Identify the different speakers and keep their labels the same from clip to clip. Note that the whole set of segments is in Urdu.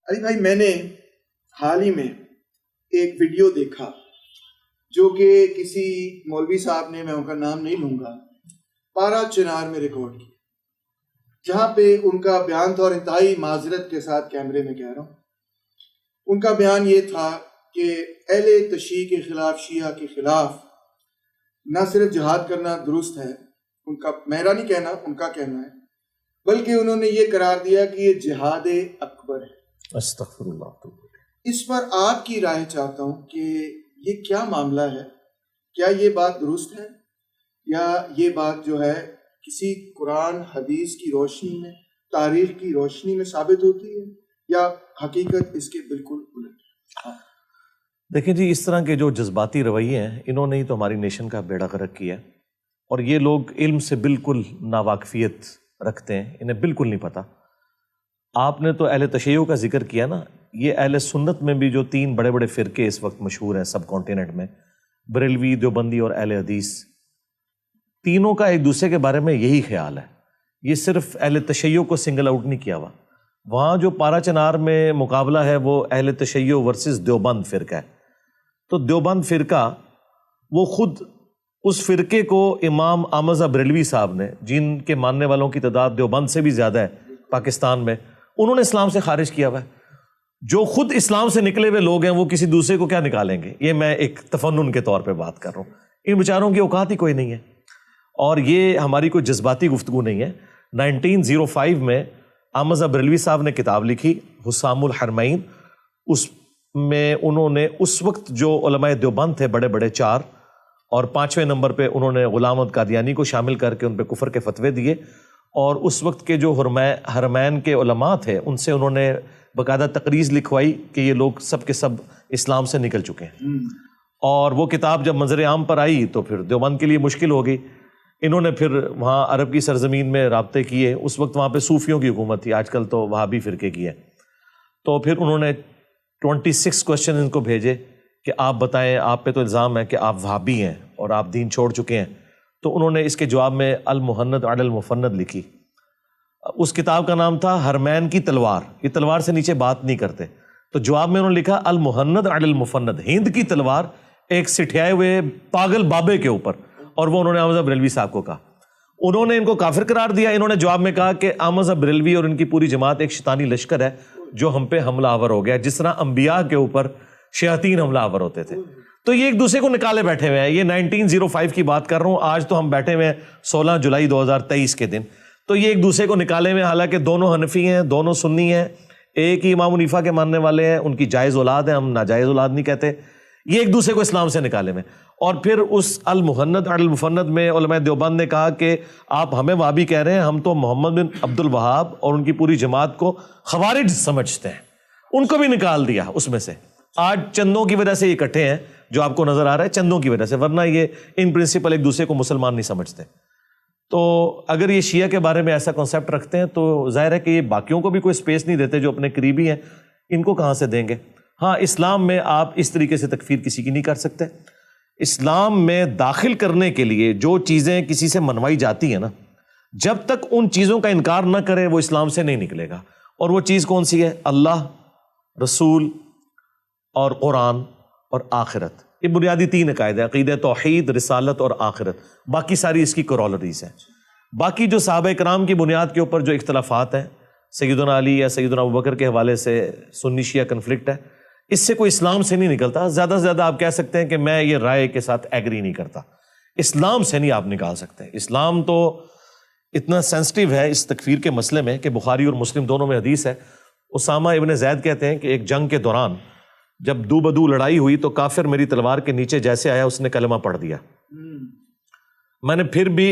Speaker 1: علی بھائی، میں نے حال ہی میں ایک ویڈیو دیکھا جو کہ کسی مولوی صاحب نے، میں ان کا نام نہیں لوں گا، پارا چنار میں ریکارڈ کی، جہاں پہ ان کا بیان تھا، اور انتہائی معذرت کے ساتھ کیمرے میں کہہ رہا ہوں، ان کا بیان یہ تھا کہ اہل تشیع کے خلاف، شیعہ کے خلاف نہ صرف جہاد کرنا درست ہے، ان کا، میرا نہیں کہنا، ان کا کہنا ہے، بلکہ انہوں نے یہ قرار دیا کہ یہ جہاد اکبر ہے۔
Speaker 2: استغفر اللہ۔
Speaker 1: اس پر آپ کی رائے چاہتا ہوں کہ یہ کیا معاملہ ہے؟ کیا یہ بات درست ہے، یا یہ بات جو ہے کسی قرآن حدیث کی روشنی میں، تاریخ کی روشنی میں ثابت ہوتی ہے، یا حقیقت اس کے بالکل الٹ؟
Speaker 2: دیکھیں جی، اس طرح کے جو جذباتی رویے ہیں، انہوں نے ہی تو ہماری نیشن کا بیڑا غرق کیا ہے، اور یہ لوگ علم سے بالکل ناواقفیت رکھتے ہیں، انہیں بالکل نہیں پتہ۔ آپ نے تو اہل تشیع کا ذکر کیا نا، یہ اہل سنت میں بھی جو تین بڑے بڑے فرقے اس وقت مشہور ہیں سب کانٹیننٹ میں، بریلوی، دیوبندی اور اہل حدیث، تینوں کا ایک دوسرے کے بارے میں یہی خیال ہے۔ یہ صرف اہل تشیع کو سنگل آؤٹ نہیں کیا ہوا، وہاں جو پارا چنار میں مقابلہ ہے وہ اہل تشیع ورسز دیوبند فرقہ ہے۔ تو دیوبند فرقہ، وہ خود اس فرقے کو امام احمد بریلوی صاحب نے، جن کے ماننے والوں کی تعداد دیوبند سے بھی زیادہ ہے پاکستان میں، انہوں نے اسلام سے خارج کیا ہوا ہے۔ جو خود اسلام سے نکلے ہوئے لوگ ہیں وہ کسی دوسرے کو کیا نکالیں گے؟ یہ میں ایک تفنن کے طور پہ بات کر رہا ہوں، ان بیچاروں کی اوقات ہی کوئی نہیں ہے، اور یہ ہماری کوئی جذباتی گفتگو نہیں ہے۔ 1905 میں احمد بریلوی صاحب نے کتاب لکھی حسام الحرمین، اس میں انہوں نے اس وقت جو علماء دیوبند تھے بڑے بڑے چار، اور 5ویں نمبر پہ انہوں نے غلام احمد قادیانی کو شامل کر کے ان پہ کفر کے فتوے دیے، اور اس وقت کے جو حرمین کے علماء تھے ان سے انہوں نے باقاعدہ تقریض لکھوائی کہ یہ لوگ سب کے سب اسلام سے نکل چکے ہیں۔ اور وہ کتاب جب منظر عام پر آئی تو پھر دیوبند کے لیے مشکل ہو گئی، انہوں نے پھر وہاں عرب کی سرزمین میں رابطے کیے، اس وقت وہاں پہ صوفیوں کی حکومت تھی، آج کل تو وہابی فرقے کی ہے، تو پھر انہوں نے 26 کوشچن ان کو بھیجے کہ آپ بتائیں، آپ پہ تو الزام ہے کہ آپ وہابی ہیں اور آپ دین چھوڑ چکے ہیں، تو انہوں نے اس کے جواب میں المہند علی المفند لکھی۔ اس کتاب کا نام تھا حرمین کی تلوار، یہ تلوار سے نیچے بات نہیں کرتے، تو جواب میں انہوں نے لکھا المہند علی المفند، ہند کی تلوار ایک سٹھیائے ہوئے پاگل بابے کے اوپر، اور وہ انہوں نے احمد بریلوی صاحب کو کہا۔ انہوں نے ان کو کافر قرار دیا، انہوں نے جواب میں کہا کہ احمد بریلوی اور ان کی پوری جماعت ایک شیطانی لشکر ہے جو ہم پہ حملہ آور ہو گیا، جس طرح انبیاء کے اوپر شیاطین حملہ آور ہوتے تھے۔ تو یہ ایک دوسرے کو نکالے بیٹھے ہوئے ہیں، یہ 1905 کی بات کر رہا ہوں، آج تو ہم بیٹھے ہوئے ہیں 16 جولائی 2023 کے دن، تو یہ ایک دوسرے کو نکالے ہوئے، حالانکہ دونوں حنفی ہیں، دونوں سنی ہیں، ایک ہی امام حنیفہ کے ماننے والے ہیں، ان کی جائز اولاد ہیں، ہم ناجائز اولاد نہیں کہتے، یہ ایک دوسرے کو اسلام سے نکالے ہوئے۔ اور پھر اس المہند علی المفند میں علماء دیوبند نے کہا کہ آپ ہمیں وہابی کہہ رہے ہیں، ہم تو محمد بن عبد الوہاب اور ان کی پوری جماعت کو خوارج سمجھتے ہیں، ان کو بھی نکال دیا اس میں سے۔ آج چندوں کی وجہ سے یہ اکٹھے ہیں، جو آپ کو نظر آ رہا ہے چندوں کی وجہ سے، ورنہ یہ ان پرنسپل ایک دوسرے کو مسلمان نہیں سمجھتے۔ تو اگر یہ شیعہ کے بارے میں ایسا کنسیپٹ رکھتے ہیں تو ظاہر ہے کہ یہ باقیوں کو بھی کوئی سپیس نہیں دیتے جو اپنے قریبی ہیں، ان کو کہاں سے دیں گے؟ ہاں، اسلام میں آپ اس طریقے سے تکفیر کسی کی نہیں کر سکتے۔ اسلام میں داخل کرنے کے لیے جو چیزیں کسی سے منوائی جاتی ہیں نا، جب تک ان چیزوں کا انکار نہ کرے وہ اسلام سے نہیں نکلے گا۔ اور وہ چیز کون سی ہے؟ اللہ، رسول اور قرآن اور آخرت، یہ بنیادی تین عقائد ہیں، عقیدہ توحید، رسالت اور آخرت، باقی ساری اس کی کورولریز ہیں۔ باقی جو صحابہ کرام کی بنیاد کے اوپر جو اختلافات ہیں، سیدنا علی یا سیدنا ابوبکر کے حوالے سے سنی شیعہ کنفلکٹ ہے، اس سے کوئی اسلام سے نہیں نکلتا۔ زیادہ سے زیادہ آپ کہہ سکتے ہیں کہ میں یہ رائے کے ساتھ ایگری نہیں کرتا، اسلام سے نہیں آپ نکال سکتے۔ اسلام تو اتنا سینسٹیو ہے اس تکفیر کے مسئلے میں کہ بخاری اور مسلم دونوں میں حدیث ہے، اسامہ ابن زید کہتے ہیں کہ ایک جنگ کے دوران جب دو بدو لڑائی ہوئی تو کافر میری تلوار کے نیچے جیسے آیا اس نے کلمہ پڑھ دیا، میں نے پھر بھی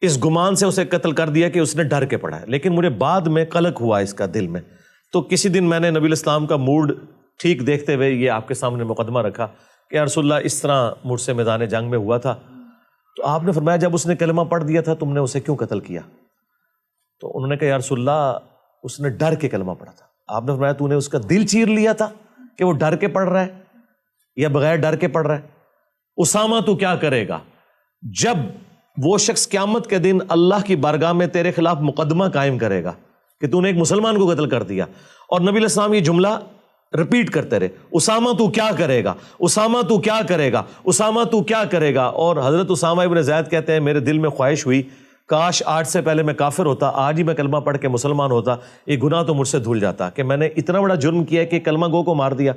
Speaker 2: اس گمان سے اسے قتل کر دیا کہ اس نے ڈر کے پڑھا ہے، لیکن مجھے بعد میں قلق ہوا اس کا دل میں، تو کسی دن میں نے نبی الاسلام کا موڈ ٹھیک دیکھتے ہوئے یہ آپ کے سامنے مقدمہ رکھا کہ یا رسول اللہ اس طرح مجھ سے میدان جنگ میں ہوا تھا، تو آپ نے فرمایا جب اس نے کلمہ پڑھ دیا تھا تم نے اسے کیوں قتل کیا؟ تو انہوں نے کہا یا رسول اللہ اس نے ڈر کے کلمہ پڑھا تھا۔ آپ نے فرمایا تو نے اس کا دل چیر لیا تھا کہ وہ ڈر کے پڑھ رہا ہے یا بغیر ڈر کے پڑھ رہا ہے؟ اسامہ تو کیا کرے گا جب وہ شخص قیامت کے دن اللہ کی بارگاہ میں تیرے خلاف مقدمہ قائم کرے گا کہ تو نے ایک مسلمان کو قتل کر دیا، اور نبی علیہ السلام یہ جملہ ریپیٹ کرتے رہے, اسامہ تو کیا کرے گا, اسامہ تو کیا کرے گا, اسامہ تو کیا کرے گا. اور حضرت اسامہ ابن زید کہتے ہیں میرے دل میں خواہش ہوئی کاش آج سے پہلے میں کافر ہوتا, آج ہی میں کلمہ پڑھ کے مسلمان ہوتا, یہ گناہ تو مجھ سے دھل جاتا کہ میں نے اتنا بڑا جرم کیا کہ کلمہ گو کو مار دیا.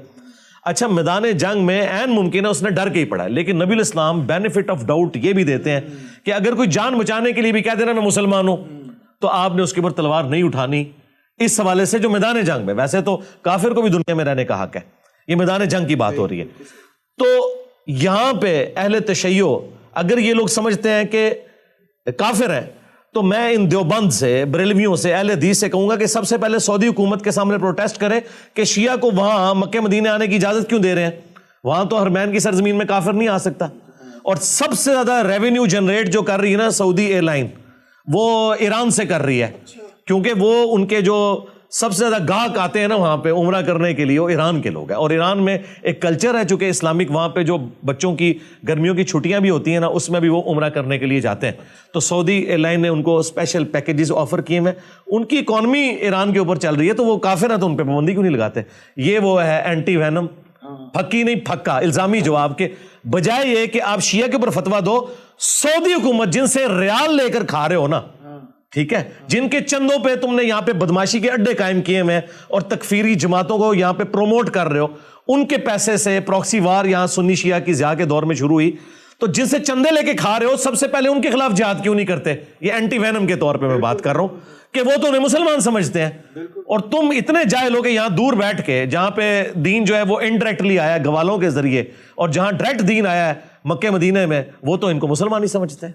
Speaker 2: اچھا میدان جنگ میں عین ممکن ہے اس نے ڈر کے ہی پڑھا, لیکن نبی علیہ السلام بینیفٹ آف ڈاؤٹ یہ بھی دیتے ہیں کہ اگر کوئی جان بچانے کے لیے بھی کہہ دینا میں مسلمان ہوں تو آپ نے اس کے اوپر تلوار نہیں اٹھانی. اس حوالے سے جو میدان جنگ میں, ویسے تو کافر کو بھی دنیا میں رہنے کا حق ہے, یہ میدان جنگ کی بات ہو رہی ہے. تو یہاں پہ اہل تشیع اگر یہ لوگ سمجھتے ہیں کہ کافر ہیں تو میں ان دیوبند سے, بریلویوں سے, اہل حدیث سے کہوں گا کہ سب سے پہلے سعودی حکومت کے سامنے پروٹیسٹ کرے کہ شیعہ کو وہاں مکہ مدینے آنے کی اجازت کیوں دے رہے ہیں, وہاں تو حرمین کی سرزمین میں کافر نہیں آ سکتا. اور سب سے زیادہ ریونیو جنریٹ جو کر رہی ہے نا سعودی ایئر لائن, وہ ایران سے کر رہی ہے, کیونکہ وہ ان کے جو سب سے زیادہ گاہک آتے ہیں نا وہاں پہ عمرہ کرنے کے لیے وہ ایران کے لوگ ہیں. اور ایران میں ایک کلچر ہے چونکہ اسلامک, وہاں پہ جو بچوں کی گرمیوں کی چھٹیاں بھی ہوتی ہیں نا اس میں بھی وہ عمرہ کرنے کے لیے جاتے ہیں. تو سعودی ایئر لائن نے ان کو اسپیشل پیکیجز آفر کیے ہیں, ان کی اکانومی ایران کے اوپر چل رہی ہے تو وہ کافر ہیں تو ان پہ پابندی کیوں نہیں لگاتے. یہ وہ ہے اینٹی وینم, پھکی نہیں پھکا الزامی جواب کے بجائے یہ کہ آپ شیعہ کے اوپر فتویٰ دو. سعودی حکومت جن سے ریال لے کر کھا رہے ہو نا, ٹھیک ہے, جن کے چندوں پہ تم نے یہاں پہ بدماشی کے اڈے قائم کیے ہیں اور تکفیری جماعتوں کو یہاں پہ پروموٹ کر رہے ہو, ان کے پیسے سے پراکسی وار یہاں سنی شیعہ کی ضیاء کے دور میں شروع ہوئی. تو جن سے چندے لے کے کھا رہے ہو سب سے پہلے ان کے خلاف جہاد کیوں نہیں کرتے؟ یہ اینٹی وینم کے طور پہ میں بات کر رہا ہوں کہ وہ تو انہیں مسلمان سمجھتے ہیں, اور تم اتنے جاہل ہو کہ یہاں دور بیٹھ کے جہاں پہ دین جو ہے وہ انڈائریکٹلی آیا ہے گوالوں کے ذریعے, اور جہاں ڈائریکٹ دین آیا ہے مکہ مدینے میں, وہ تو ان کو مسلمان ہی سمجھتے ہیں.